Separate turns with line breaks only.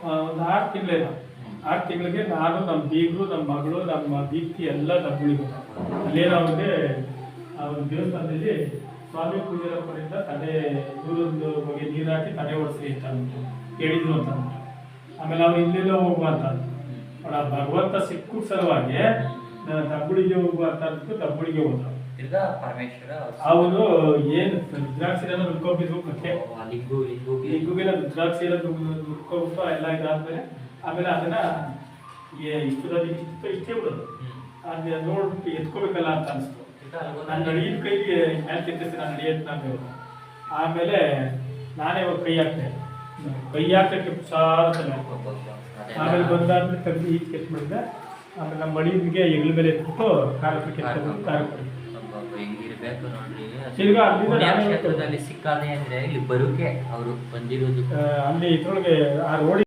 ಒಂದು 6 ತಿಂಗಳಿಲ್ಲ. 6 ತಿಂಗಳಿಗೆ ನಾನು, ನಮ್ಮ ಬೀಗರು, ನಮ್ಮ ಮಗಳು, ನಮ್ಮ ದೀಪ್ತಿ ಎಲ್ಲ ದಬ್ಬುಳಿಗೆ ಅಲ್ಲೇನೋ ಅವ್ರಿಗೆ ಆ ಒಂದು ದೇವಸ್ಥಾನದಲ್ಲಿ ಸ್ವಾಮಿ ಪೂಜಾರಪ್ಪರಿಂದ ತಲೆ ದೂರೊಂದು ಬಗ್ಗೆ ನೀರು ಹಾಕಿ ತಲೆ ಒಡಿಸಿ ಅಂತ ಅಂದ್ಬಿಟ್ಟು ಹೇಳಿದ್ರು ಅಂತ ಅಂದ್ಬಿಟ್ಟು. ಆಮೇಲೆ ಅವ್ರು ಇಲ್ಲೆಲ್ಲ ಹೋಗುವ ಅಂತ ಅಂದ್ರು. ಭಗವಂತ ಸಿಕ್ಕ ಸಲುವಾಗಿ ದಬ್ಬುಳಿಗೆ ಹೋಗುವ ಅಂತ ಅಂದ್ಬಿಟ್ಟು ದಬ್ಬುಳಿಗೆ ಹೋದ. ಅವನು ಏನು ರುದ್ರಾಕ್ಷಿನ ನುಡ್ಕೊಂಡ್ಬಿದ್ರು ಕಥೆ. ಲಿಂಗುಗೆಲ್ಲ ರುದ್ರಾಕ್ಷಿ ಎಲ್ಲ ನುಡ್ಕೊಂಡ್ಬಿಟ್ಟು ಎಲ್ಲ ಇದಾದ್ಮೇಲೆ ಆಮೇಲೆ ಅದನ್ನ ಇಷ್ಟೇ ಬಿಡೋದು. ಅದ್ ನೋಡ್ಬಿಟ್ಟು ಎತ್ಕೋಬೇಕಲ್ಲ ಅಂತ ಅನಿಸ್ತು. ನಾನು ನಡಿಯ ಕೈಗೆ ಮ್ಯಾಚ್ ಎತ್ತಿಸಿ ನಾನು ನಡಿಯತ್ ನಾನು. ಆಮೇಲೆ ನಾನೇ ಇವಾಗ ಕೈ ಹಾಕಕ್ಕೆ ಸಾಲ. ಆಮೇಲೆ ಬಂದಾದ್ಮೇಲೆ ತೆಗೆದು ಈಚೆ ಕೆಟ್ಟು ಮಾಡಿದೆ. ಆಮೇಲೆ ನಮ್ಮ ಮಡಿಗೆ ಹೆಗ್ಲ ಮೇಲೆ ಎತ್ಬಿಟ್ಟು ಖಾರಕ್ಕೆ ಕೆತ್ತಬೇಕು.
ಕ್ಷೇತ್ರದಲ್ಲಿ ಸಿಕ್ಕಾದೆ ಅಂದ್ರೆ ಇಲ್ಲಿ ಬರೋಕೆ ಅವರು ಬಂದಿರೋದು.
ಅಲ್ಲಿ ಇದ್ರೊಳಗೆ ಆ ರೋಡ್